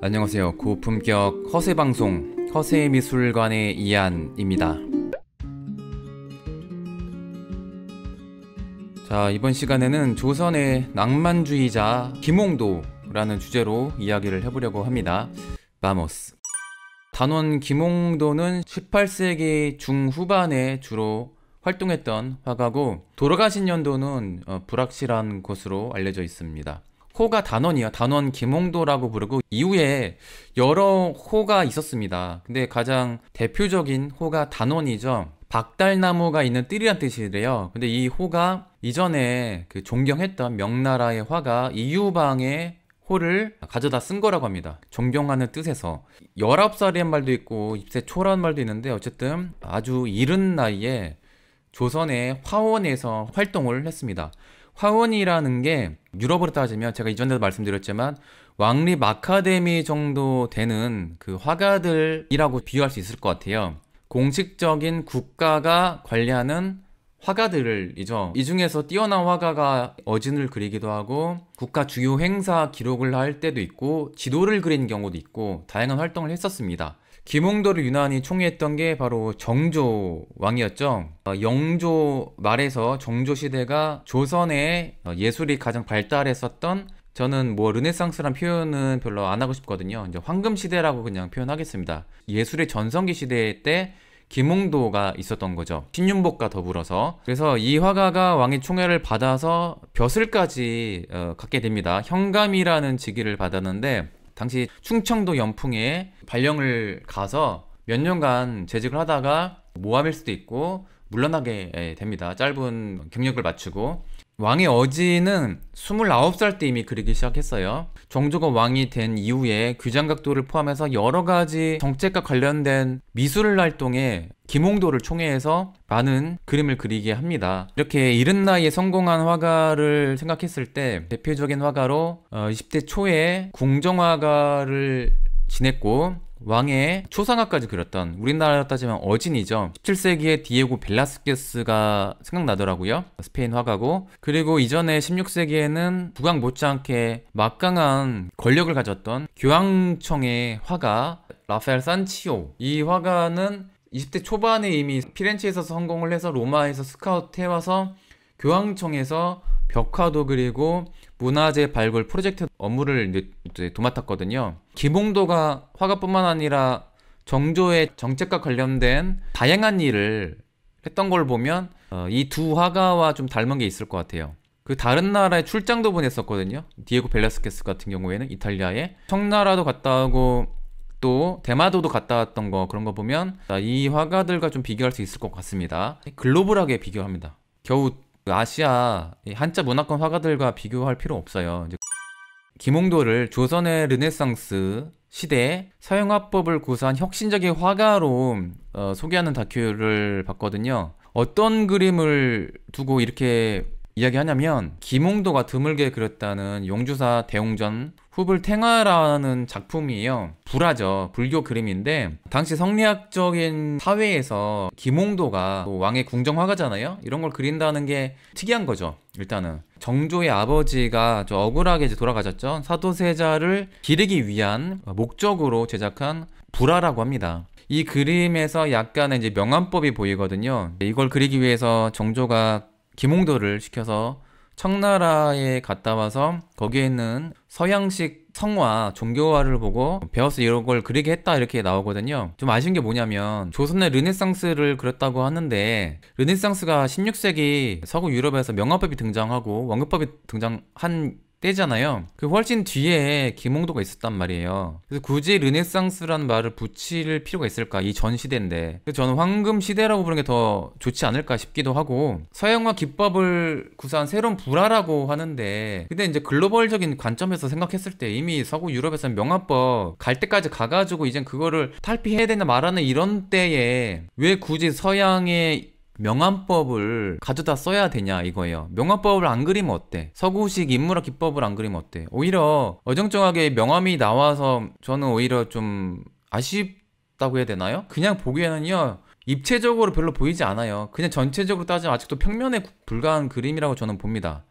안녕하세요. 고품격 허세방송 허세미술관의 이한입니다. 자, 이번 시간에는 조선의 낭만주의자 김홍도라는 주제로 이야기를 해보려고 합니다. 바모스. 단원 김홍도는 18세기 중후반에 주로 활동했던 화가고, 돌아가신 연도는 불확실한 것으로 알려져 있습니다. 호가 단원이요. 단원 김홍도라고 부르고, 이후에 여러 호가 있었습니다. 근데 가장 대표적인 호가 단원이죠. 박달나무가 있는 뜰이란 뜻이래요. 근데 이 호가 이전에 존경했던 명나라의 화가 이유방의 호를 가져다 쓴 거라고 합니다. 존경하는 뜻에서. 19살이란 말도 있고 입세초라는 말도 있는데, 어쨌든 아주 이른 나이에 조선의 화원에서 활동을 했습니다. 화원이라는 게 유럽으로 따지면, 제가 이전에도 말씀드렸지만 왕립 아카데미 정도 되는 그 화가들이라고 비유할 수 있을 것 같아요. 공식적인 국가가 관리하는 화가들이죠. 이 중에서 뛰어난 화가가 어진을 그리기도 하고, 국가 주요 행사 기록을 할 때도 있고, 지도를 그리는 경우도 있고, 다양한 활동을 했었습니다. 김홍도를 유난히 총애했던 게 바로 정조 왕이었죠. 영조 말에서 정조 시대가 조선의 예술이 가장 발달했었던, 저는 르네상스란 표현은 별로 안 하고 싶거든요. 이제 황금 시대라고 그냥 표현하겠습니다. 예술의 전성기 시대 때 김홍도가 있었던 거죠. 신윤복과 더불어서. 그래서 이 화가가 왕의 총애를 받아서 벼슬까지 갖게 됩니다. 현감이라는 직위를 받았는데, 당시 충청도 연풍에 발령을 가서 몇 년간 재직을 하다가 모함일 수도 있고 물러나게 됩니다. 짧은 경력을 마치고. 왕의 어진은 29살 때 이미 그리기 시작했어요. 정조가 왕이 된 이후에 귀장각도를 포함해서 여러 가지 정책과 관련된 미술 활동에 김홍도를 총애해서 많은 그림을 그리게 합니다. 이렇게 이른 나이에 성공한 화가를 생각했을 때 대표적인 화가로 20대 초에 궁정화가를 지냈고, 왕의 초상화까지 그렸던, 우리나라로 따지면 어진이죠. 17세기에 디에고 벨라스케스가 생각나더라고요. 스페인 화가고. 그리고 이전에 16세기에는 국왕 못지않게 막강한 권력을 가졌던 교황청의 화가 라파엘 산치오. 이 화가는 20대 초반에 이미 피렌체에서 성공을 해서 로마에서 스카우트 해와서 교황청에서 벽화도 그리고 문화재 발굴 프로젝트 업무를 이제 도맡았거든요. 김홍도가 화가뿐만 아니라 정조의 정책과 관련된 다양한 일을 했던 걸 보면 이 두 화가와 좀 닮은 게 있을 것 같아요. 그 다른 나라에 출장도 보냈었거든요. 디에고 벨라스케스 같은 경우에는 이탈리아에 청나라도 갔다 오고 또 대마도도 갔다 왔던 거, 그런 거 보면 이 화가들과 좀 비교할 수 있을 것 같습니다. 글로벌하게 비교합니다. 겨우 아시아 한자 문화권 화가들과 비교할 필요 없어요. 김홍도를 조선의 르네상스 시대 서양화법을 구사한 혁신적인 화가로 소개하는 다큐를 봤거든요. 어떤 그림을 두고 이렇게 이야기하냐면, 김홍도가 드물게 그렸다는 용주사 대웅전 후불탱화라는 작품이에요. 불화죠. 불교 그림인데, 당시 성리학적인 사회에서 김홍도가 왕의 궁정화가잖아요. 이런 걸 그린다는 게 특이한 거죠. 일단은 정조의 아버지가 억울하게 돌아가셨죠. 사도세자를 기르기 위한 목적으로 제작한 불화라고 합니다. 이 그림에서 약간의 이제 명암법이 보이거든요. 이걸 그리기 위해서 정조가 김홍도를 시켜서 청나라에 갔다 와서 거기에 있는 서양식 성화, 종교화를 보고 배워서 이런 걸 그리게 했다, 이렇게 나오거든요. 좀 아쉬운 게 뭐냐면, 조선의 르네상스를 그렸다고 하는데, 르네상스가 16세기 서구 유럽에서 명화법이 등장하고 원근법이 등장한 때잖아요. 그 훨씬 뒤에 김홍도가 있었단 말이에요. 그래서 굳이 르네상스라는 말을 붙일 필요가 있을까, 이 전 시대인데. 그래서 저는 황금 시대라고 부르는 게 더 좋지 않을까 싶기도 하고, 서양화 기법을 구사한 새로운 불화라고 하는데, 근데 이제 글로벌적인 관점에서 생각했을 때 이미 서구 유럽에서는 명화법 갈 때까지 가가지고 이젠 그거를 탈피해야 되나 말하는 이런 때에 왜 굳이 서양의 명암법을 가져다 써야 되냐 이거예요. 명암법을 안 그리면 어때? 서구식 인물학 기법을 안 그리면 어때? 오히려 어정쩡하게 명암이 나와서 저는 오히려 좀 아쉽다고 해야 되나요? 그냥 보기에는요, 입체적으로 별로 보이지 않아요. 그냥 전체적으로 따지면 아직도 평면에 불과한 그림이라고 저는 봅니다.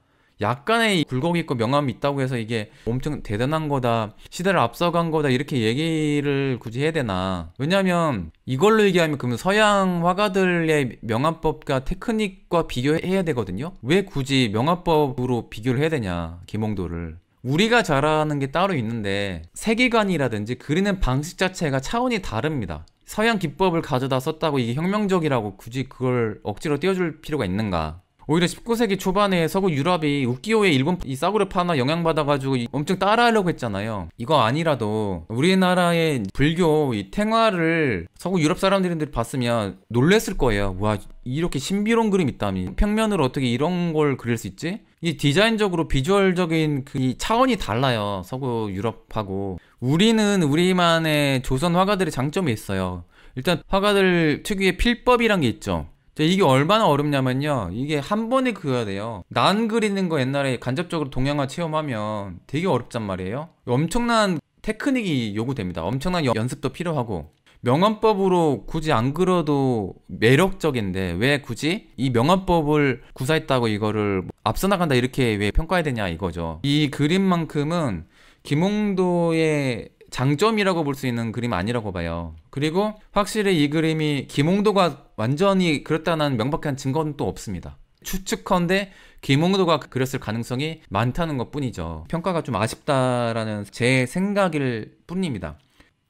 약간의 굴곡이 있고 명암이 있다고 해서 이게 엄청 대단한 거다, 시대를 앞서간 거다 이렇게 얘기를 굳이 해야 되나. 왜냐면 이걸로 얘기하면 그러면 서양 화가들의 명암법과 테크닉과 비교해야 되거든요. 왜 굳이 명암법으로 비교를 해야 되냐, 김홍도를. 우리가 잘하는 게 따로 있는데 세계관이라든지 그리는 방식 자체가 차원이 다릅니다. 서양 기법을 가져다 썼다고 이게 혁명적이라고 굳이 그걸 억지로 띄워줄 필요가 있는가. 오히려 19세기 초반에 서구 유럽이 우키요의 일본 이 싸구려파나 영향받아가지고 엄청 따라하려고 했잖아요. 이거 아니라도 우리나라의 불교 이 탱화를 서구 유럽 사람들이 봤으면 놀랬을 거예요. 와, 이렇게 신비로운 그림 있다니, 평면으로 어떻게 이런 걸 그릴 수 있지? 이 디자인적으로 비주얼적인 그 차원이 달라요, 서구 유럽하고. 우리는 우리만의 조선 화가들의 장점이 있어요. 일단 화가들 특유의 필법이란 게 있죠. 이게 얼마나 어렵냐면요, 이게 한 번에 그려야 돼요. 난 그리는 거 옛날에 간접적으로 동양화 체험하면 되게 어렵단 말이에요. 엄청난 테크닉이 요구됩니다. 엄청난 연습도 필요하고. 명암법으로 굳이 안 그려도 매력적인데 왜 굳이 이 명암법을 구사했다고 이거를 앞서 나간다 이렇게 왜 평가해야 되냐 이거죠. 이 그림만큼은 김홍도의 장점이라고 볼 수 있는 그림 아니라고 봐요. 그리고 확실히 이 그림이 김홍도가 완전히 그렸다는 명백한 증거는 또 없습니다. 추측컨대 김홍도가 그렸을 가능성이 많다는 것 뿐이죠. 평가가 좀 아쉽다라는 제 생각일 뿐입니다.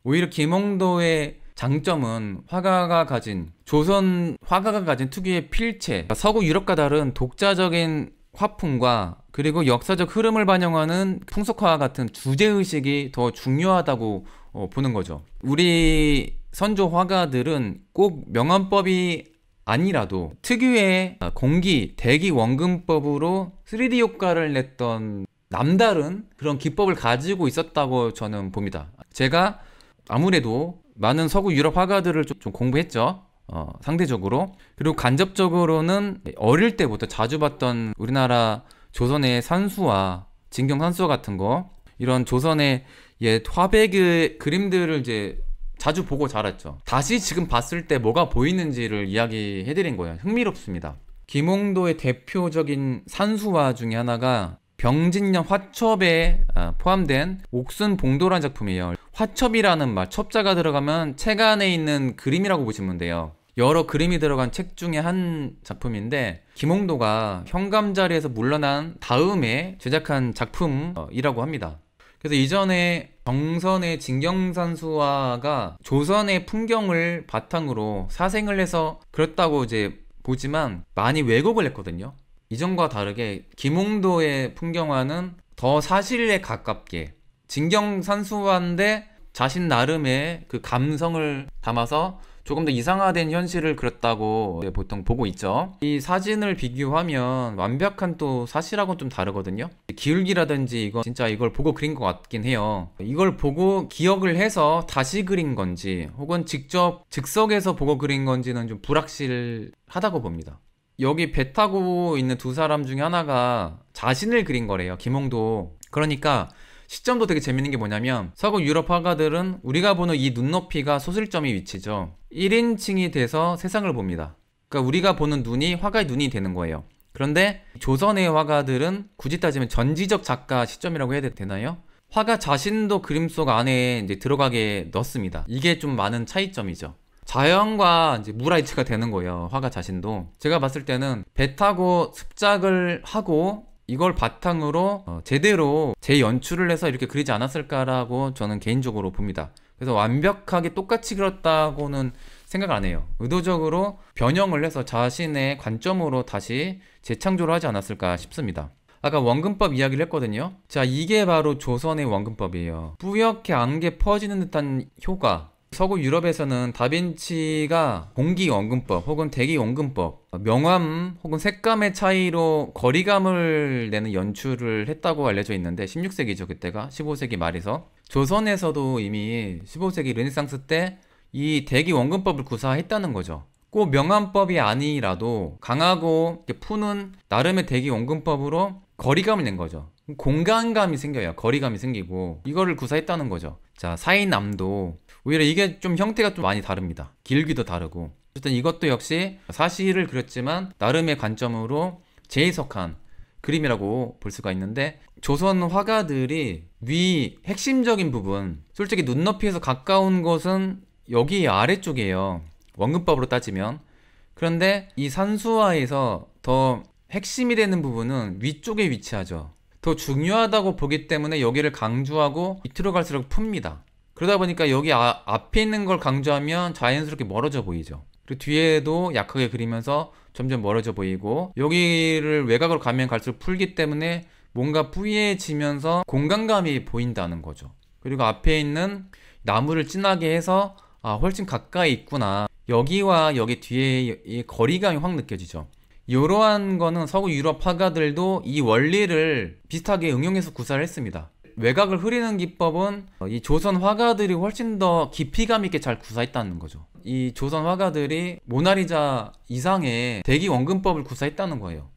오히려 김홍도의 장점은 조선 화가가 가진 특유의 필체, 서구 유럽과 다른 독자적인 화풍과 그리고 역사적 흐름을 반영하는 풍속화 같은 주제의식이 더 중요하다고 보는 거죠. 우리 선조 화가들은 꼭 명암법이 아니라도 특유의 공기, 대기 원근법으로 3D 효과를 냈던 남다른 그런 기법을 가지고 있었다고 저는 봅니다. 제가 아무래도 많은 서구 유럽 화가들을 좀 공부했죠. 상대적으로. 그리고 간접적으로는 어릴 때부터 자주 봤던 우리나라 조선의 산수와 진경 산수 같은 거, 이런 조선의 옛 화백의 그림들을 이제 자주 보고 자랐죠. 다시 지금 봤을 때 뭐가 보이는지를 이야기해드린 거예요. 흥미롭습니다. 김홍도의 대표적인 산수화 중에 하나가 병진년 화첩에 포함된 옥순봉도라는 작품이에요. 화첩이라는 말, 첩자가 들어가면 책 안에 있는 그림이라고 보시면 돼요. 여러 그림이 들어간 책 중에 한 작품인데 김홍도가 현감자리에서 물러난 다음에 제작한 작품이라고 합니다. 그래서 이전에 정선의 진경산수화가 조선의 풍경을 바탕으로 사생을 해서 그렸다고 이제 보지만 많이 왜곡을 했거든요. 이전과 다르게 김홍도의 풍경화는 더 사실에 가깝게 진경산수화인데 자신 나름의 그 감성을 담아서 조금 더 이상화된 현실을 그렸다고 보통 보고 있죠. 이 사진을 비교하면 완벽한 또 사실하고는 좀 다르거든요. 기울기라든지 이걸 보고 그린 것 같긴 해요. 이걸 보고 기억을 해서 다시 그린 건지 혹은 직접 즉석에서 보고 그린 건지는 좀 불확실하다고 봅니다. 여기 배 타고 있는 두 사람 중에 하나가 자신을 그린 거래요, 김홍도. 그러니까 시점도 되게 재밌는 게 뭐냐면 서구 유럽 화가들은 우리가 보는 이 눈높이가 소실점이 위치죠. 1인칭이 돼서 세상을 봅니다. 그러니까 우리가 보는 눈이 화가의 눈이 되는 거예요. 그런데 조선의 화가들은 굳이 따지면 전지적 작가 시점이라고 해야 되나요? 화가 자신도 그림 속 안에 이제 들어가게 넣습니다. 이게 좀 많은 차이점이죠. 자연과 이제 무라이트가 되는 거예요, 화가 자신도. 제가 봤을 때는 배 타고 습작을 하고 이걸 바탕으로 제대로 재연출을 해서 이렇게 그리지 않았을까라고 저는 개인적으로 봅니다. 그래서 완벽하게 똑같이 그렸다고는 생각 안 해요. 의도적으로 변형을 해서 자신의 관점으로 다시 재창조를 하지 않았을까 싶습니다. 아까 원근법 이야기를 했거든요. 자, 이게 바로 조선의 원근법이에요. 뿌옇게 안개 퍼지는 듯한 효과. 서구 유럽에서는 다빈치가 공기 원근법 혹은 대기 원근법, 명암 혹은 색감의 차이로 거리감을 내는 연출을 했다고 알려져 있는데 16세기죠. 그때가 15세기 말에서. 조선에서도 이미 15세기 르네상스 때 이 대기 원근법을 구사했다는 거죠. 꼭 명암법이 아니라도 강하고 푸는 나름의 대기 원근법으로 거리감을 낸 거죠. 공간감이 생겨요. 거리감이 생기고 이거를 구사했다는 거죠. 자, 사이남도 오히려 이게 좀 형태가 좀 많이 다릅니다. 길기도 다르고. 어쨌든 이것도 역시 사실을 그렸지만 나름의 관점으로 재해석한 그림이라고 볼 수가 있는데, 조선 화가들이 위 핵심적인 부분, 솔직히 눈높이에서 가까운 것은 여기 아래쪽이에요, 원근법으로 따지면. 그런데 이 산수화에서 더 핵심이 되는 부분은 위쪽에 위치하죠. 더 중요하다고 보기 때문에 여기를 강조하고 밑으로 갈수록 풉니다. 그러다 보니까 여기 앞에 있는 걸 강조하면 자연스럽게 멀어져 보이죠. 그리고 뒤에도 약하게 그리면서 점점 멀어져 보이고, 여기를 외곽으로 가면 갈수록 풀기 때문에 뭔가 뿌얘지면서 공간감이 보인다는 거죠. 그리고 앞에 있는 나무를 진하게 해서 훨씬 가까이 있구나, 여기와 여기 뒤에 거리감이 확 느껴지죠. 이러한 거는 서구 유럽 화가들도 이 원리를 비슷하게 응용해서 구사를 했습니다. 외곽을 흐리는 기법은 이 조선 화가들이 훨씬 더 깊이감 있게 잘 구사했다는 거죠. 이 조선 화가들이 모나리자 이상의 대기 원근법을 구사했다는 거예요.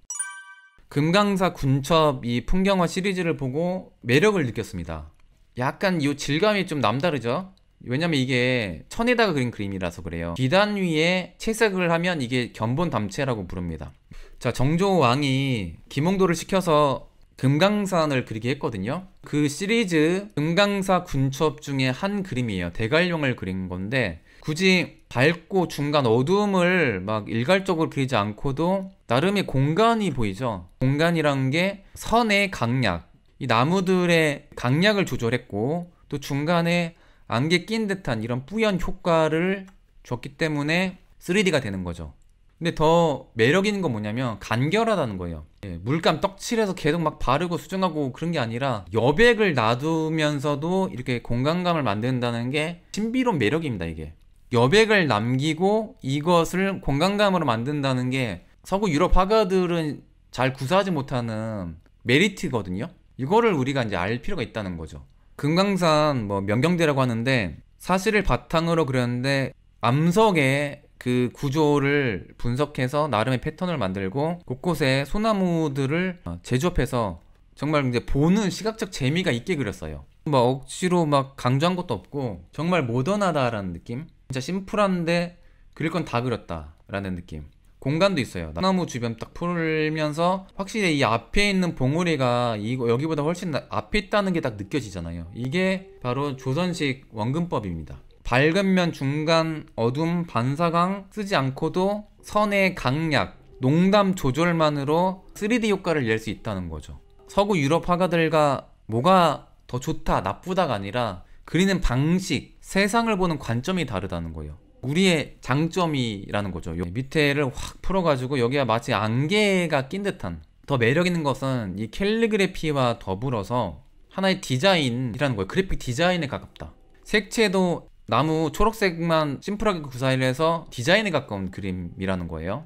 금강사 군첩 이 풍경화 시리즈를 보고 매력을 느꼈습니다. 약간 이 질감이 좀 남다르죠? 왜냐면 이게 천에다가 그린 그림이라서 그래요. 비단 위에 채색을 하면 이게 견본담체라고 부릅니다. 자, 정조왕이 김홍도를 시켜서 금강산을 그리게 했거든요. 그 시리즈 금강사 군첩 중에 한 그림이에요. 대관령을 그린 건데, 굳이 밝고 중간 어두움을 막 일괄적으로 그리지 않고도 나름의 공간이 보이죠. 공간이란 게 선의 강약, 이 나무들의 강약을 조절했고, 또 중간에 안개 낀 듯한 이런 뿌연 효과를 줬기 때문에 3D가 되는 거죠. 근데 더 매력 있는 건 뭐냐면 간결하다는 거예요. 물감 떡칠해서 계속 막 바르고 수정하고 그런 게 아니라 여백을 놔두면서도 이렇게 공간감을 만든다는 게 신비로운 매력입니다. 이게 여백을 남기고 이것을 공간감으로 만든다는 게 서구 유럽 화가들은 잘 구사하지 못하는 메리트거든요. 이거를 우리가 이제 알 필요가 있다는 거죠. 금강산 뭐 명경대라고 하는데, 사실을 바탕으로 그렸는데 암석의 그 구조를 분석해서 나름의 패턴을 만들고 곳곳에 소나무들을 제조업해서 정말 이제 보는 시각적 재미가 있게 그렸어요. 막 억지로 막 강조한 것도 없고 정말 모던하다라는 느낌? 진짜 심플한데 그릴 건 다 그렸다라는 느낌. 공간도 있어요. 소나무 주변 딱 풀면서 확실히 이 앞에 있는 봉우리가 여기보다 훨씬 앞에 있다는 게 딱 느껴지잖아요. 이게 바로 조선식 원근법입니다. 밝은 면, 중간, 어둠, 반사광 쓰지 않고도 선의 강약, 농담 조절만으로 3D 효과를 낼 수 있다는 거죠. 서구 유럽 화가들과 뭐가 더 좋다, 나쁘다가 아니라 그리는 방식, 세상을 보는 관점이 다르다는 거예요. 우리의 장점이라는 거죠. 밑에를 확 풀어가지고 여기가 마치 안개가 낀 듯한, 더 매력 있는 것은 이 캘리그래피와 더불어서 하나의 디자인이라는 거예요. 그래픽 디자인에 가깝다. 색채도 나무 초록색만 심플하게 구사를 해서 디자인에 가까운 그림이라는 거예요.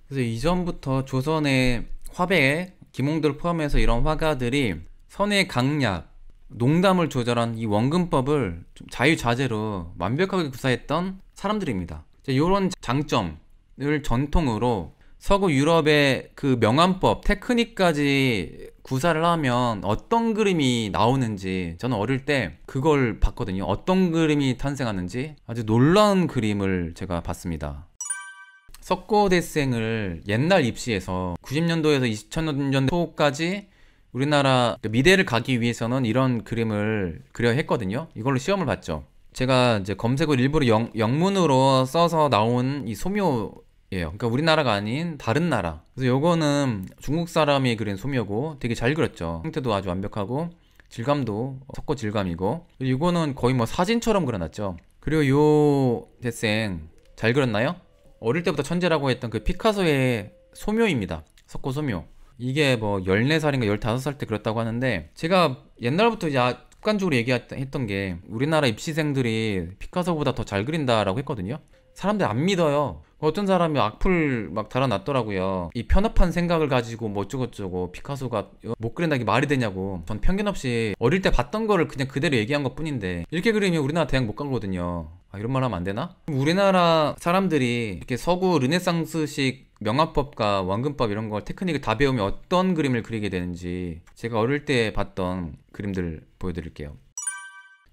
그래서 이전부터 조선의 화백, 김홍도를 포함해서 이런 화가들이 선의 강약, 농담을 조절한 이 원근법을 좀 자유자재로 완벽하게 구사했던 사람들입니다. 이런 장점을 전통으로 서구 유럽의 그 명암법, 테크닉까지 구사를 하면 어떤 그림이 나오는지, 저는 어릴 때 그걸 봤거든요. 어떤 그림이 탄생하는지 아주 놀라운 그림을 제가 봤습니다. 석고대생을 옛날 입시에서 90년도에서 2000년도 초까지 우리나라 미대를 가기 위해서는 이런 그림을 그려야 했거든요. 이걸로 시험을 봤죠. 제가 이제 검색을 일부러 영문으로 써서 나온 이 소묘예요. 그러니까 우리나라가 아닌 다른 나라. 그래서 요거는 중국 사람이 그린 소묘고 되게 잘 그렸죠. 형태도 아주 완벽하고 질감도 석고 질감이고, 이거는 거의 뭐 사진처럼 그려놨죠. 그리고 요 대생 잘 그렸나요? 어릴 때부터 천재라고 했던 그 피카소의 소묘입니다. 석고 소묘. 이게 뭐 14살인가 15살 때 그렸다고 하는데, 제가 옛날부터 이제 습관적으로 얘기했던 게 우리나라 입시생들이 피카소보다 더 잘 그린다라고 했거든요. 사람들 안 믿어요. 어떤 사람이 악플 막 달아놨더라고요. 이 편협한 생각을 가지고 뭐 어쩌고저쩌고 피카소가 못 그린다는 게 말이 되냐고. 전 편견 없이 어릴 때 봤던 거를 그냥 그대로 얘기한 것 뿐인데, 이렇게 그리면 우리나라 대학 못 가거든요. 이런 말 하면 안 되나? 우리나라 사람들이 이렇게 서구 르네상스식 명화법과 원근법 이런 걸 테크닉을 다 배우면 어떤 그림을 그리게 되는지 제가 어릴 때 봤던 그림들 보여드릴게요.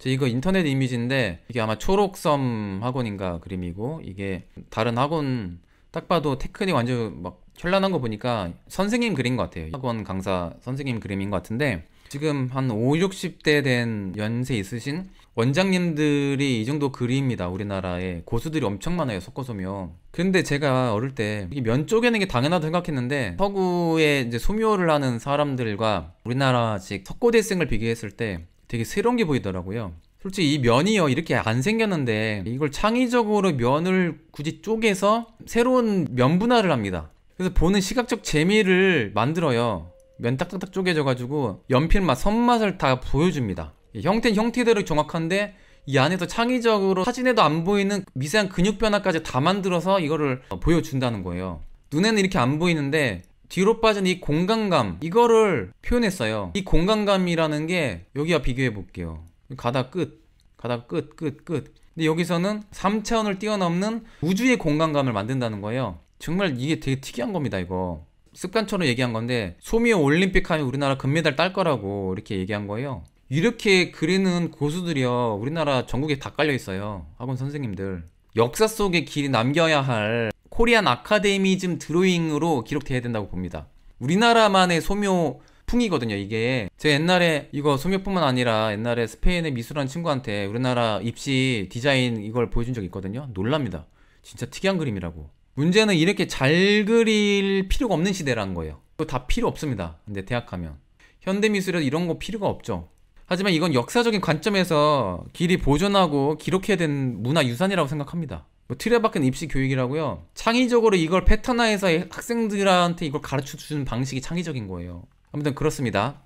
이거 인터넷 이미지인데, 이게 아마 초록섬 학원인가 그림이고, 이게 다른 학원 딱 봐도 테크닉 완전 막 현란한 거 보니까 선생님 그린 것 같아요. 학원 강사 선생님 그림인 것 같은데, 지금 한 5, 60대 된 연세 있으신 원장님들이 이 정도 그림입니다. 우리나라에 고수들이 엄청 많아요, 석고소묘. 근데 제가 어릴 때 이게 면 쪼개는 게 당연하다고 생각했는데, 서구에 이제 소묘를 하는 사람들과 우리나라식 석고대생을 비교했을 때 되게 새로운 게 보이더라고요. 솔직히 이 면이요, 이렇게 안 생겼는데 이걸 창의적으로 면을 굳이 쪼개서 새로운 면 분할을 합니다. 그래서 보는 시각적 재미를 만들어요. 면 딱딱딱 쪼개져가지고 연필 맛, 손맛을 다 보여줍니다. 형태는 형태대로 정확한데 이 안에서 창의적으로 사진에도 안 보이는 미세한 근육 변화까지 다 만들어서 이거를 보여준다는 거예요. 눈에는 이렇게 안 보이는데 뒤로 빠진 이 공간감, 이거를 표현했어요. 이 공간감이라는 게 여기와 비교해 볼게요. 가다 끝, 가다 끝, 끝, 끝. 근데 여기서는 3차원을 뛰어넘는 우주의 공간감을 만든다는 거예요. 정말 이게 되게 특이한 겁니다, 이거. 습관처럼 얘기한 건데, 소미오 올림픽 하면 우리나라 금메달 딸 거라고 이렇게 얘기한 거예요. 이렇게 그리는 고수들이요, 우리나라 전국에 다 깔려 있어요. 학원 선생님들. 역사 속에 길이 남겨야 할 코리안 아카데미즘 드로잉으로 기록돼야 된다고 봅니다. 우리나라만의 소묘 풍이거든요, 이게. 제가 옛날에 이거 소묘뿐만 아니라 옛날에 스페인의 미술하는 친구한테 우리나라 입시 디자인 이걸 보여준 적이 있거든요. 놀랍니다. 진짜 특이한 그림이라고. 문제는 이렇게 잘 그릴 필요가 없는 시대라는 거예요. 그거 다 필요 없습니다. 근데 대학하면 현대미술에서 이런 거 필요가 없죠. 하지만 이건 역사적인 관점에서 길이 보존하고 기록해야 되는 문화유산이라고 생각합니다. 뭐 틀에 박힌 입시 교육이라고요, 창의적으로 이걸 패턴화해서 학생들한테 이걸 가르쳐주는 방식이 창의적인 거예요. 아무튼 그렇습니다.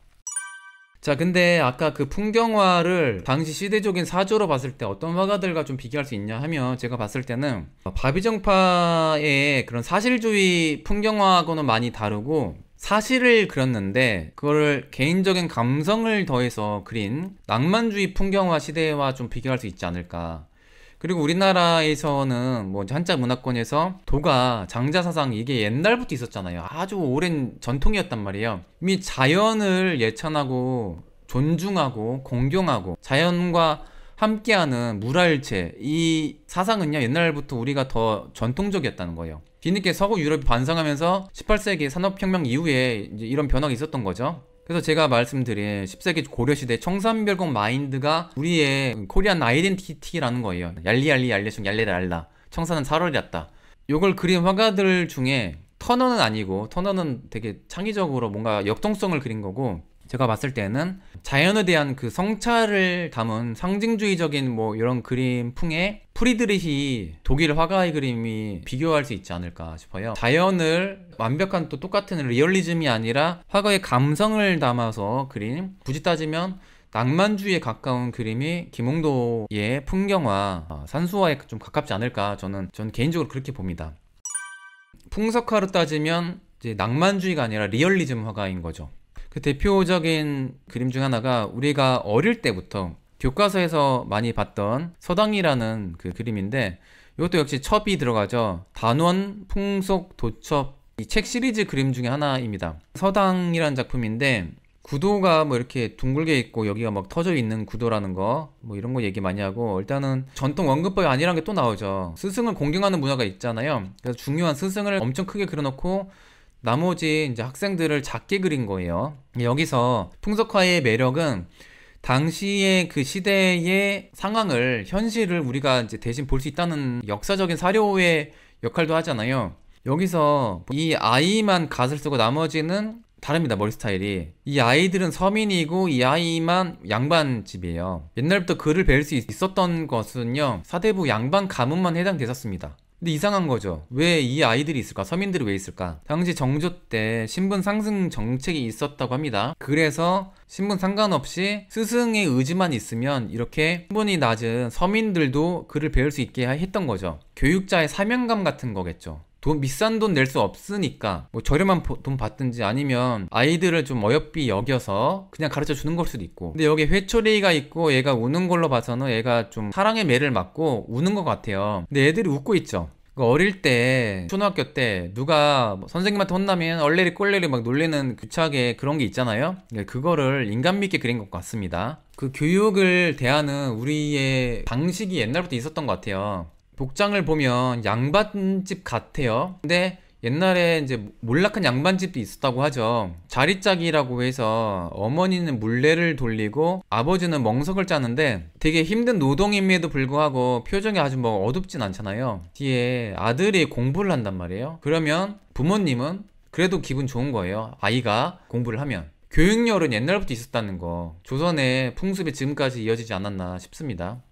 자, 근데 아까 그 풍경화를 당시 시대적인 사조로 봤을 때 어떤 화가들과 좀 비교할 수 있냐 하면, 제가 봤을 때는 바비정파의 그런 사실주의 풍경화하고는 많이 다르고, 사실을 그렸는데 그거를 개인적인 감성을 더해서 그린 낭만주의 풍경화 시대와 좀 비교할 수 있지 않을까. 그리고 우리나라에서는 뭐 한자 문화권에서 도가, 장자사상, 이게 옛날부터 있었잖아요. 아주 오랜 전통이었단 말이에요. 이미 자연을 예찬하고 존중하고 공경하고 자연과 함께하는 물화일체, 이 사상은요, 옛날부터 우리가 더 전통적이었다는 거예요. 뒤늦게 서구 유럽이 반성하면서 18세기 산업혁명 이후에 이제 이런 변화가 있었던 거죠. 그래서 제가 말씀드린 10세기 고려시대 청산별공 마인드가 우리의 코리안 아이덴티티라는 거예요. 얄리얄리 얄리숑 얄레랄라, 청산은 살얼이었다. 요걸 그린 화가들 중에 터너는 아니고, 터너는 되게 창의적으로 뭔가 역동성을 그린 거고, 제가 봤을 때는 자연에 대한 그 성찰을 담은 상징주의적인 뭐 이런 그림 풍에 프리드리히 독일 화가의 그림이 비교할 수 있지 않을까 싶어요. 자연을 완벽한 또 똑같은 리얼리즘이 아니라 화가의 감성을 담아서 그린, 굳이 따지면 낭만주의에 가까운 그림이 김홍도의 풍경화, 산수화에 좀 가깝지 않을까, 저는 개인적으로 그렇게 봅니다. 풍석화로 따지면 이제 낭만주의가 아니라 리얼리즘 화가인 거죠. 그 대표적인 그림 중 하나가 우리가 어릴 때부터 교과서에서 많이 봤던 서당이라는 그 그림인데, 이것도 역시 첩이 들어가죠. 단원, 풍속, 도첩, 이 책 시리즈 그림 중에 하나입니다. 서당이라는 작품인데, 구도가 뭐 이렇게 둥글게 있고 여기가 막 터져 있는 구도라는 거, 뭐 이런 거 얘기 많이 하고, 일단은 전통 원근법이 아니라는 게 또 나오죠. 스승을 공경하는 문화가 있잖아요. 그래서 중요한 스승을 엄청 크게 그려놓고 나머지 이제 학생들을 작게 그린 거예요. 여기서 풍속화의 매력은 당시의 그 시대의 상황을, 현실을 우리가 이제 대신 볼 수 있다는 역사적인 사료의 역할도 하잖아요. 여기서 이 아이만 갓을 쓰고 나머지는 다릅니다, 머리 스타일이. 이 아이들은 서민이고 이 아이만 양반집이에요. 옛날부터 글을 배울 수 있었던 것은요, 사대부 양반 가문만 해당됐었습니다. 근데 이상한 거죠. 왜 이 아이들이 있을까? 서민들이 왜 있을까? 당시 정조 때 신분 상승 정책이 있었다고 합니다. 그래서 신분 상관없이 스승의 의지만 있으면 이렇게 신분이 낮은 서민들도 글을 배울 수 있게 했던 거죠. 교육자의 사명감 같은 거겠죠. 비싼 돈 낼 수 없으니까 뭐 저렴한 돈 받든지, 아니면 아이들을 좀 어여삐 여겨서 그냥 가르쳐 주는 걸 수도 있고. 근데 여기 회초리가 있고 얘가 우는 걸로 봐서는 얘가 좀 사랑의 매를 맞고 우는 것 같아요. 근데 애들이 웃고 있죠. 어릴 때, 초등학교 때 누가 뭐 선생님한테 혼나면 얼레리 꼴레리 막 놀리는 규착의 그런 게 있잖아요. 그거를 인간미 있게 그린 것 같습니다. 그 교육을 대하는 우리의 방식이 옛날부터 있었던 것 같아요. 복장을 보면 양반집 같아요. 근데 옛날에 이제 몰락한 양반집도 있었다고 하죠. 자리짜기라고 해서 어머니는 물레를 돌리고 아버지는 멍석을 짜는데 되게 힘든 노동임에도 불구하고 표정이 아주 뭐 어둡진 않잖아요. 뒤에 아들이 공부를 한단 말이에요. 그러면 부모님은 그래도 기분 좋은 거예요. 아이가 공부를 하면. 교육열은 옛날부터 있었다는 거. 조선의 풍습이 지금까지 이어지지 않았나 싶습니다.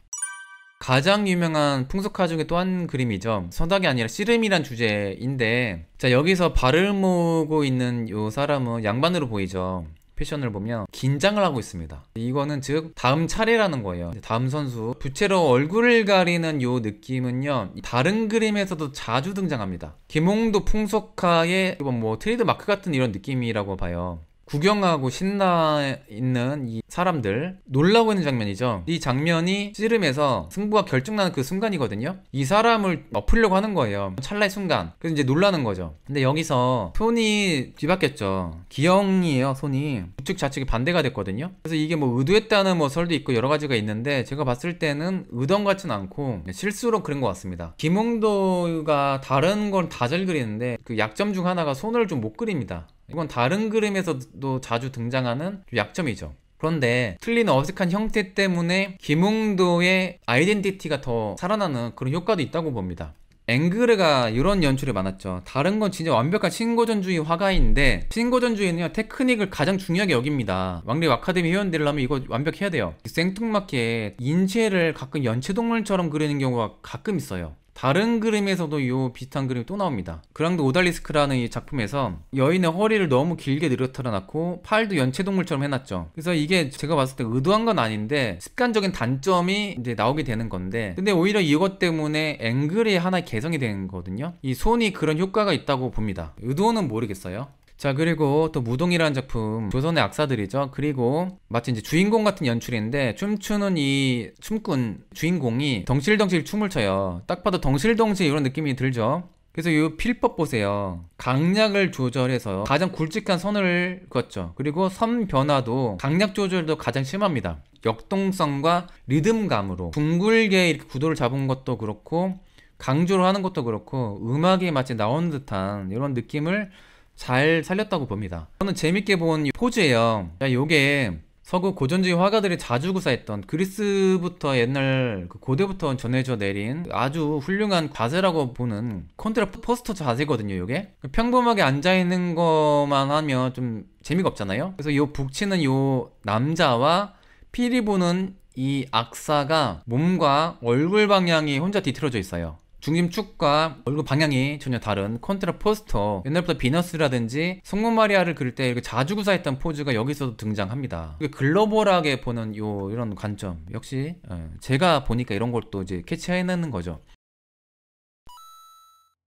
가장 유명한 풍속화 중에 또 한 그림이죠. 서닭이 아니라 씨름이란 주제인데, 자, 여기서 발을 모으고 있는 요 사람은 양반으로 보이죠. 패션을 보면 긴장을 하고 있습니다. 이거는 즉 다음 차례라는 거예요. 다음 선수. 부채로 얼굴을 가리는 요 느낌은요, 다른 그림에서도 자주 등장합니다. 김홍도 풍속화의 뭐 트레이드 마크 같은 이런 느낌이라고 봐요. 구경하고 신나 있는 이 사람들 놀라고 있는 장면이죠. 이 장면이 씨름에서 승부가 결정나는 그 순간이거든요. 이 사람을 엎으려고 하는 거예요. 찰나의 순간. 그래서 이제 놀라는 거죠. 근데 여기서 손이 뒤바뀌었죠. 기영이에요. 손이 우측 좌측이 반대가 됐거든요. 그래서 이게 뭐 의도했다는 뭐 설도 있고 여러 가지가 있는데, 제가 봤을 때는 의도한 것 같지는 않고 실수로 그런 것 같습니다. 김홍도가 다른 건 다 잘 그리는데 그 약점 중 하나가 손을 좀 못 그립니다. 이건 다른 그림에서도 자주 등장하는 약점이죠. 그런데 틀린 어색한 형태 때문에 김홍도의 아이덴티티가 더 살아나는 그런 효과도 있다고 봅니다. 앵그르가 이런 연출이 많았죠. 다른 건 진짜 완벽한 신고전주의 화가인데, 신고전주의는요 테크닉을 가장 중요하게 여깁니다. 왕립 아카데미 회원 되려면 이거 완벽해야 돼요. 생뚱맞게 인체를 가끔 연체동물처럼 그리는 경우가 가끔 있어요. 다른 그림에서도 요 비슷한 그림이 또 나옵니다. 그랑드 오달리스크라는 이 작품에서 여인의 허리를 너무 길게 늘어뜨려놨고 팔도 연체동물처럼 해놨죠. 그래서 이게 제가 봤을 때 의도한 건 아닌데 습관적인 단점이 이제 나오게 되는 건데, 근데 오히려 이것 때문에 앵글이 하나의 개성이 되는 거거든요. 이 손이 그런 효과가 있다고 봅니다. 의도는 모르겠어요. 자, 그리고 또 무동이라는 작품, 조선의 악사들이죠. 그리고 마치 이제 주인공 같은 연출인데, 춤추는 이 춤꾼 주인공이 덩실덩실 춤을 춰요. 딱 봐도 덩실덩실 이런 느낌이 들죠. 그래서 이 필법 보세요. 강약을 조절해서 가장 굵직한 선을 그었죠. 그리고 선 변화도 강약 조절도 가장 심합니다. 역동성과 리듬감으로 둥글게 이렇게 구도를 잡은 것도 그렇고, 강조를 하는 것도 그렇고, 음악이 마치 나오는 듯한 이런 느낌을 잘 살렸다고 봅니다. 저는 재밌게 본 포즈예요. 요게 서구 고전주의 화가들이 자주 구사했던, 그리스부터 옛날 그 고대부터 전해져 내린 아주 훌륭한 자세라고 보는 컨트라 포스터 자세거든요. 요게 평범하게 앉아있는 것만 하면 좀 재미가 없잖아요. 그래서 요 북치는 요 남자와 피리 부는 이 악사가 몸과 얼굴 방향이 혼자 뒤틀어져 있어요. 중심축과 얼굴 방향이 전혀 다른 컨트라 포스터, 옛날부터 비너스라든지 성모 마리아를 그릴 때 이렇게 자주 구사했던 포즈가 여기서도 등장합니다. 글로벌하게 보는 이런 관점, 역시 제가 보니까 이런 걸 또 이제 캐치해내는 거죠.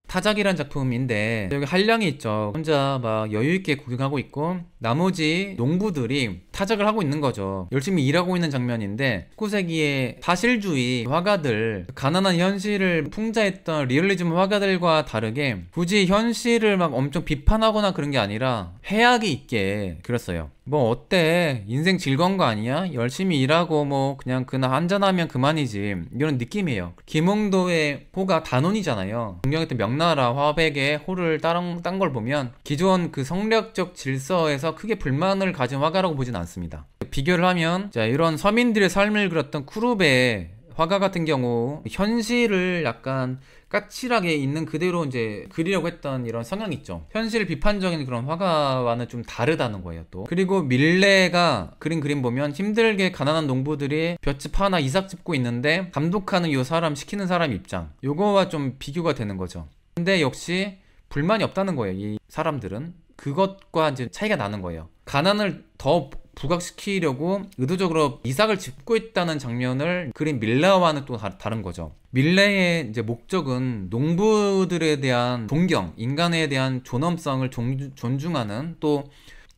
타작이란 작품인데, 여기 한량이 있죠. 혼자 막 여유있게 구경하고 있고 나머지 농부들이 타작을 하고 있는 거죠. 열심히 일하고 있는 장면인데, 19세기의 사실주의 화가들, 가난한 현실을 풍자했던 리얼리즘 화가들과 다르게 굳이 현실을 막 엄청 비판하거나 그런 게 아니라 해악이 있게 그렸어요. 뭐 어때? 인생 즐거운 거 아니야? 열심히 일하고 뭐 그냥 그날 한잔하면 그만이지, 이런 느낌이에요. 김홍도의 호가 단원이잖아요. 동경했던 명나라 화백의 호를 딴 걸 보면 기존 그 성략적 질서에서 크게 불만을 가진 화가라고 보진 않습니다. 비교를 하면, 자, 이런 서민들의 삶을 그렸던 쿠르베 화가 같은 경우 현실을 약간 까칠하게 있는 그대로 이제 그리려고 했던 이런 성향이 있죠. 현실 비판적인 그런 화가와는 좀 다르다는 거예요, 또. 그리고 밀레가 그린 그림 보면 힘들게 가난한 농부들이 볏짚 하나 이삭 짚고 있는데 감독하는 요 사람, 시키는 사람 입장, 요거와 좀 비교가 되는 거죠. 근데 역시 불만이 없다는 거예요. 이 사람들은 그것과 이제 차이가 나는 거예요. 가난을 더 부각시키려고 의도적으로 이삭을 짚고 있다는 장면을 그린 밀레와는 또 다른 거죠. 밀레의 이제 목적은 농부들에 대한 존경, 인간에 대한 존엄성을 존중하는, 또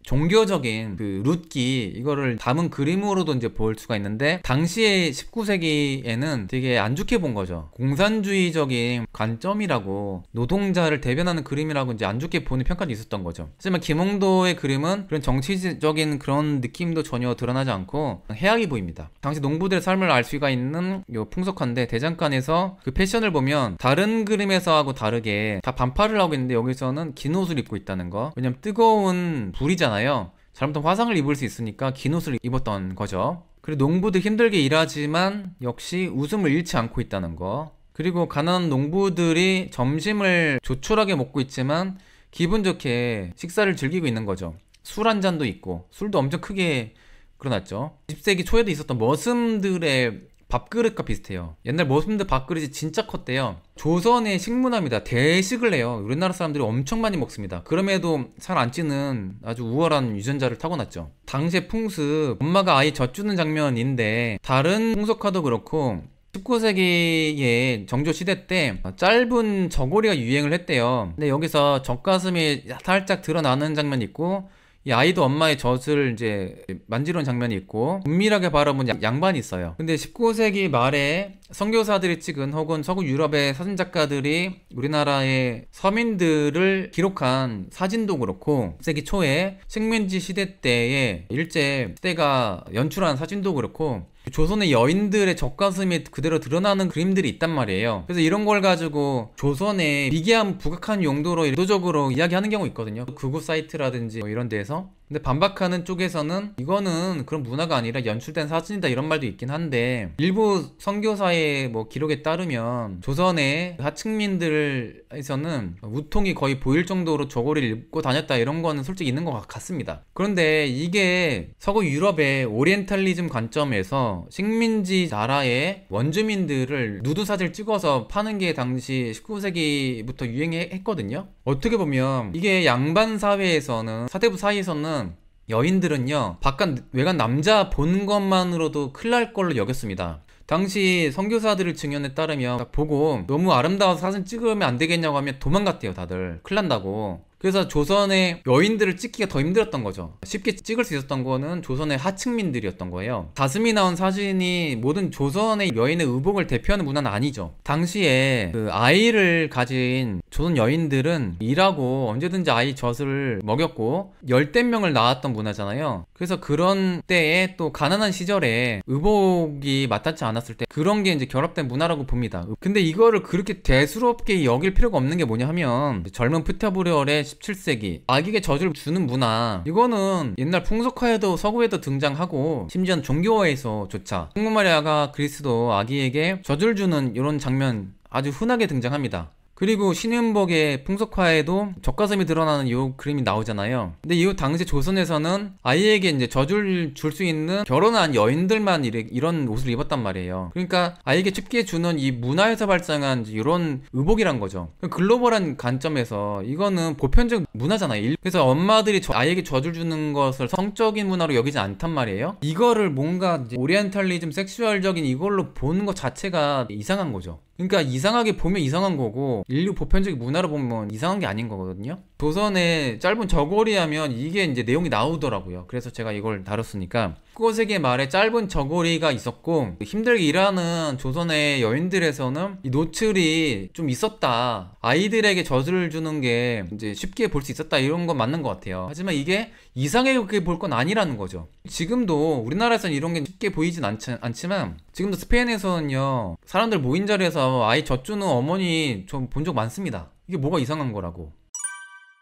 종교적인 그 룻기 이거를 담은 그림으로도 이제 볼 수가 있는데, 당시에 19세기에는 되게 안 좋게 본 거죠. 공산주의적인 관점이라고, 노동자를 대변하는 그림이라고 이제 안 좋게 보는 평가도 있었던 거죠. 하지만 김홍도의 그림은 그런 정치적인 그런 느낌도 전혀 드러나지 않고 해악이 보입니다. 당시 농부들의 삶을 알 수가 있는 요 풍속화인데, 대장간에서 그 패션을 보면 다른 그림에서하고 다르게 다 반팔을 하고 있는데 여기서는 긴 옷을 입고 있다는 거. 왜냐면 뜨거운 불이잖아요. 잘못하면 화상을 입을 수 있으니까 긴 옷을 입었던 거죠. 그리고 농부들 힘들게 일하지만 역시 웃음을 잃지 않고 있다는 거. 그리고 가난한 농부들이 점심을 조촐하게 먹고 있지만 기분 좋게 식사를 즐기고 있는 거죠. 술 한 잔도 있고, 술도 엄청 크게 그려놨죠. 20세기 초에도 있었던 머슴들의 밥그릇과 비슷해요. 옛날 머슴들 밥그릇이 진짜 컸대요. 조선의 식문화입니다. 대식을 해요. 우리나라 사람들이 엄청 많이 먹습니다. 그럼에도 살 안 찌는 아주 우월한 유전자를 타고났죠. 당시의 풍습, 엄마가 아이 젖주는 장면인데, 다른 풍속화도 그렇고 19세기의 정조시대 때 짧은 저고리가 유행을 했대요. 근데 여기서 젖가슴이 살짝 드러나는 장면이 있고, 이 아이도 엄마의 젖을 이제 만지는 장면이 있고, 은밀하게 바라본 양반이 있어요. 근데 19세기 말에 선교사들이 찍은, 혹은 서구 유럽의 사진작가들이 우리나라의 서민들을 기록한 사진도 그렇고, 19세기 초에 식민지 시대 때의 일제 시대가 연출한 사진도 그렇고, 조선의 여인들의 젖가슴이 그대로 드러나는 그림들이 있단 말이에요. 그래서 이런 걸 가지고 조선의 미개한 부각한 용도로 의도적으로 이야기하는 경우 있거든요. 극우 사이트라든지 뭐 이런 데에서. 근데 반박하는 쪽에서는 이거는 그런 문화가 아니라 연출된 사진이다 이런 말도 있긴 한데, 일부 선교사의 뭐 기록에 따르면 조선의 하층민들에서는 우통이 거의 보일 정도로 저고리를 입고 다녔다 이런 거는 솔직히 있는 것 같습니다. 그런데 이게 서구 유럽의 오리엔탈리즘 관점에서 식민지 나라의 원주민들을 누드 사진을 찍어서 파는 게 당시 19세기부터 유행했거든요. 어떻게 보면 이게 양반 사회에서는, 사대부 사이에서는 여인들은요, 바깥 외간 남자 보는 것만으로도 큰일 날 걸로 여겼습니다. 당시 선교사들의 증언에 따르면 딱 보고 너무 아름다워서 사진 찍으면 안 되겠냐고 하면 도망갔대요. 다들 큰일 난다고. 그래서 조선의 여인들을 찍기가 더 힘들었던 거죠. 쉽게 찍을 수 있었던 거는 조선의 하층민들이었던 거예요. 가슴이 나온 사진이 모든 조선의 여인의 의복을 대표하는 문화는 아니죠. 당시에 그 아이를 가진 조선 여인들은 일하고 언제든지 아이 젖을 먹였고 열댓 명을 낳았던 문화잖아요. 그래서 그런 때에 또 가난한 시절에 의복이 마땅치 않았을 때 그런 게 이제 결합된 문화라고 봅니다. 근데 이거를 그렇게 대수롭게 여길 필요가 없는 게 뭐냐 하면, 젊은 프테브리얼의 17세기 아기에게 젖을 주는 문화, 이거는 옛날 풍속화에도 서구에도 등장하고, 심지어는 종교화에서조차 성모마리아가 그리스도 아기에게 젖을 주는 이런 장면 아주 흔하게 등장합니다. 그리고 신윤복의 풍속화에도 젖가슴이 드러나는 이 그림이 나오잖아요. 근데 이 당시 조선에서는 아이에게 이제 젖을 줄 수 있는 결혼한 여인들만 이런 옷을 입었단 말이에요. 그러니까 아이에게 쉽게 주는 이 문화에서 발생한 이런 의복이란 거죠. 글로벌한 관점에서 이거는 보편적 문화잖아요. 그래서 엄마들이 아이에게 젖을 주는 것을 성적인 문화로 여기지 않단 말이에요. 이거를 뭔가 이제 오리엔탈리즘, 섹슈얼적인 이걸로 보는 것 자체가 이상한 거죠. 그러니까 이상하게 보면 이상한 거고, 인류 보편적인 문화로 보면 이상한 게 아닌 거거든요. 조선의 짧은 저고리 하면 이게 이제 내용이 나오더라고요. 그래서 제가 이걸 다뤘으니까, 19세기 말에 짧은 저고리가 있었고, 힘들게 일하는 조선의 여인들에서는 이 노출이 좀 있었다, 아이들에게 젖을 주는 게 이제 쉽게 볼 수 있었다, 이런 건 맞는 것 같아요. 하지만 이게 이상하게 볼 건 아니라는 거죠. 지금도 우리나라에서는 이런 게 쉽게 보이진 않지만 지금도 스페인에서는요, 사람들 모인 자리에서 아이 젖 주는 어머니 좀 본 적 많습니다. 이게 뭐가 이상한 거라고.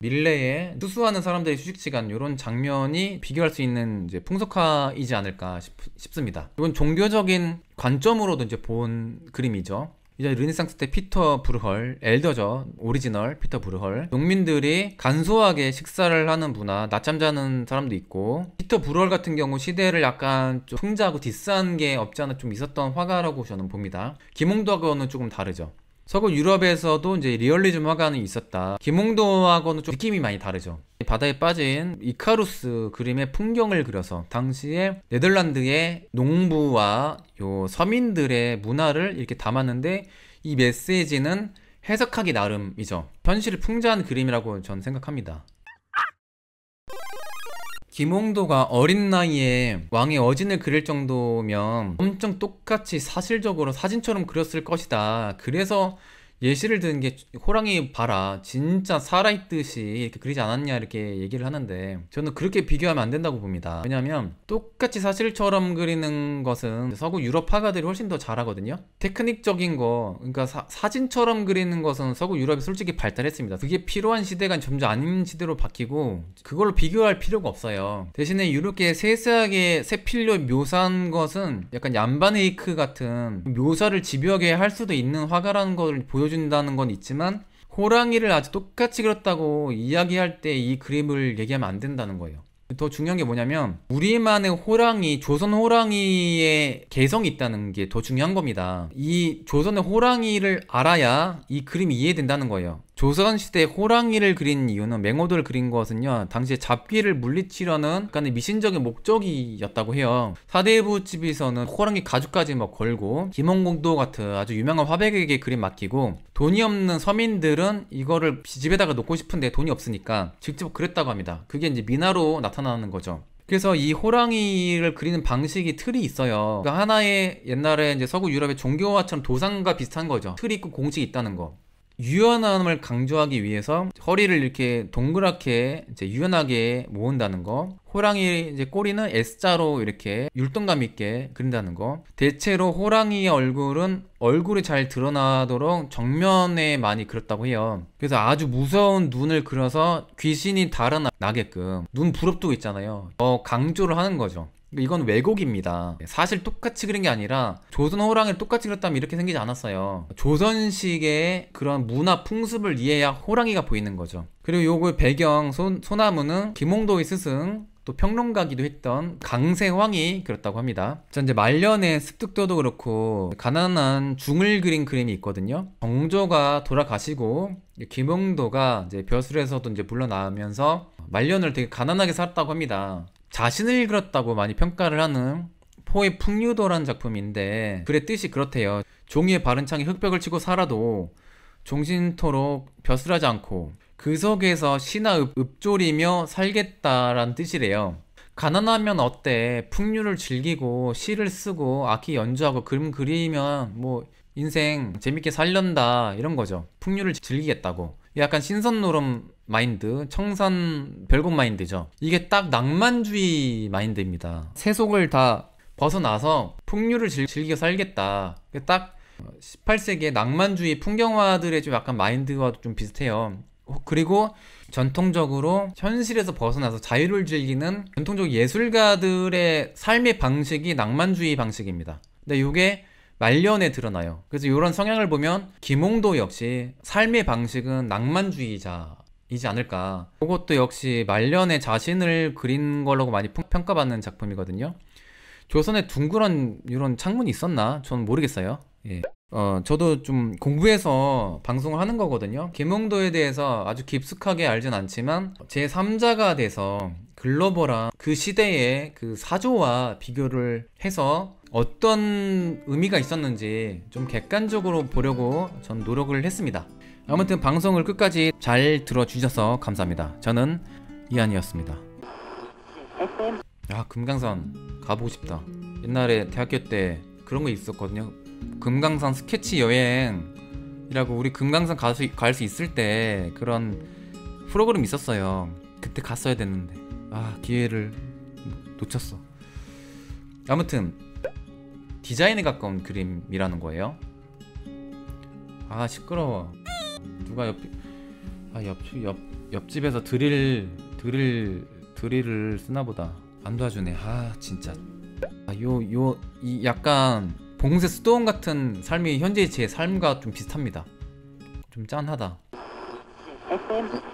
밀레에 수수하는 사람들의 휴식시간, 이런 장면이 비교할 수 있는 이제 풍속화이지 않을까 싶습니다. 이건 종교적인 관점으로도 이제 본 그림이죠. 이제 르네상스 때 피터 브루헐, 엘더죠. 오리지널 피터 브루헐. 농민들이 간소하게 식사를 하는 문화, 낮잠 자는 사람도 있고, 피터 브루헐 같은 경우 시대를 약간 좀 풍자하고 디스한 게 없지 않아 좀 있었던 화가라고 저는 봅니다. 김홍도하고는 조금 다르죠. 서구 유럽에서도 이제 리얼리즘 화가는 있었다. 김홍도하고는 좀 느낌이 많이 다르죠. 바다에 빠진 이카루스 그림의 풍경을 그려서 당시에 네덜란드의 농부와 요 서민들의 문화를 이렇게 담았는데, 이 메시지는 해석하기 나름이죠. 현실을 풍자한 그림이라고 저는 생각합니다. 김홍도가 어린 나이에 왕의 어진을 그릴 정도면 엄청 똑같이 사실적으로 사진처럼 그렸을 것이다. 그래서 예시를 든 게 호랑이 봐라 진짜 살아있듯이 이렇게 그리지 않았냐 이렇게 얘기를 하는데, 저는 그렇게 비교하면 안 된다고 봅니다. 왜냐면 똑같이 사실처럼 그리는 것은 서구 유럽 화가들이 훨씬 더 잘하거든요. 테크닉적인 거, 그러니까 사진처럼 그리는 것은 서구 유럽이 솔직히 발달했습니다. 그게 필요한 시대가 점점 아닌 시대로 바뀌고 그걸로 비교할 필요가 없어요. 대신에 이렇게 세세하게 세필로 묘사한 것은 약간 얀바네이크 같은 묘사를 집요하게 할 수도 있는 화가라는 걸 보여준다는 건 있지만, 호랑이를 아주 똑같이 그렸다고 이야기할 때 이 그림을 얘기하면 안 된다는 거예요. 더 중요한 게 뭐냐면 우리만의 호랑이, 조선 호랑이의 개성이 있다는 게 더 중요한 겁니다. 이 조선의 호랑이를 알아야 이 그림이 이해된다는 거예요. 조선시대 호랑이를 그린 이유는, 맹호도를 그린 것은요, 당시에 잡귀를 물리치려는 약간의 미신적인 목적이었다고 해요. 사대부집에서는 호랑이 가죽까지 막 걸고, 김홍공도 같은 아주 유명한 화백에게 그림 맡기고, 돈이 없는 서민들은 이거를 집에다가 놓고 싶은데 돈이 없으니까 직접 그렸다고 합니다. 그게 이제 민화로 나타나는 거죠. 그래서 이 호랑이를 그리는 방식이 틀이 있어요. 그러니까 하나의 옛날에 이제 서구 유럽의 종교화처럼 도상과 비슷한 거죠. 틀이 있고 공식이 있다는 거. 유연함을 강조하기 위해서 허리를 이렇게 동그랗게 이제 유연하게 모은다는 거, 호랑이 이제 꼬리는 S자로 이렇게 율동감 있게 그린다는 거, 대체로 호랑이의 얼굴이 잘 드러나도록 정면에 많이 그렸다고 해요. 그래서 아주 무서운 눈을 그려서 귀신이 달아나게끔 눈 부릅뜨고 있잖아요. 더 강조를 하는 거죠. 이건 왜곡입니다. 사실 똑같이 그린 게 아니라 조선 호랑이를 똑같이 그렸다면 이렇게 생기지 않았어요. 조선식의 그런 문화 풍습을 이해해야 호랑이가 보이는 거죠. 그리고 요거 배경 소나무는 김홍도의 스승, 또 평론가기도 했던 강세황이 그렸다고 합니다. 자, 이제 말년에 습득도도 그렇고 가난한 중을 그린 그림이 있거든요. 정조가 돌아가시고 김홍도가 이제 벼슬에서도 이제 물러나면서 말년을 되게 가난하게 살았다고 합니다. 자신을 그렸다고 많이 평가를 하는 포의 풍류도라는 작품인데, 글의 뜻이 그렇대요. 종이에 바른 창에 흙벽을 치고 살아도 종신토록 벼슬하지 않고 그 속에서 시나 읊조리며 살겠다라는 뜻이래요. 가난하면 어때? 풍류를 즐기고 시를 쓰고 악기 연주하고 그림 그리면 뭐 인생 재밌게 살련다 이런 거죠. 풍류를 즐기겠다고. 약간 신선노름 마인드, 청산 별곡 마인드죠. 이게 딱 낭만주의 마인드입니다. 세속을 다 벗어나서 풍류를 즐기고 살겠다. 딱 18세기의 낭만주의 풍경화들의 좀 약간 마인드와도 좀 비슷해요. 그리고 전통적으로 현실에서 벗어나서 자유를 즐기는 전통적 예술가들의 삶의 방식이 낭만주의 방식입니다. 근데 이게 말년에 드러나요. 그래서 이런 성향을 보면 김홍도 역시 삶의 방식은 낭만주의자이지 않을까. 그것도 역시 말년에 자신을 그린 걸로 많이 평가받는 작품이거든요. 조선에 둥그런 이런 창문이 있었나? 저는 모르겠어요. 예. 저도 좀 공부해서 방송을 하는 거거든요. 김홍도에 대해서 아주 깊숙하게 알진 않지만 제3자가 돼서 글로벌한 그 시대의 그 사조와 비교를 해서 어떤 의미가 있었는지 좀 객관적으로 보려고 전 노력을 했습니다. 아무튼 방송을 끝까지 잘 들어주셔서 감사합니다. 저는 이한이었습니다. 아, 금강산 가보고 싶다. 옛날에 대학교 때 그런 거 있었거든요. 금강산 스케치 여행이라고, 우리 금강산 갈 수 있을 때 그런 프로그램 있었어요. 그때 갔어야 됐는데 기회를 놓쳤어. 아무튼 디자인에 가까운 그림이라는 거예요. 시끄러워. 누가 옆집에서 드릴을 쓰나보다. 안 도와주네. 진짜. 이 약간 봉쇄 수도원 같은 삶이 현재 제 삶과 좀 비슷합니다. 좀 짠하다.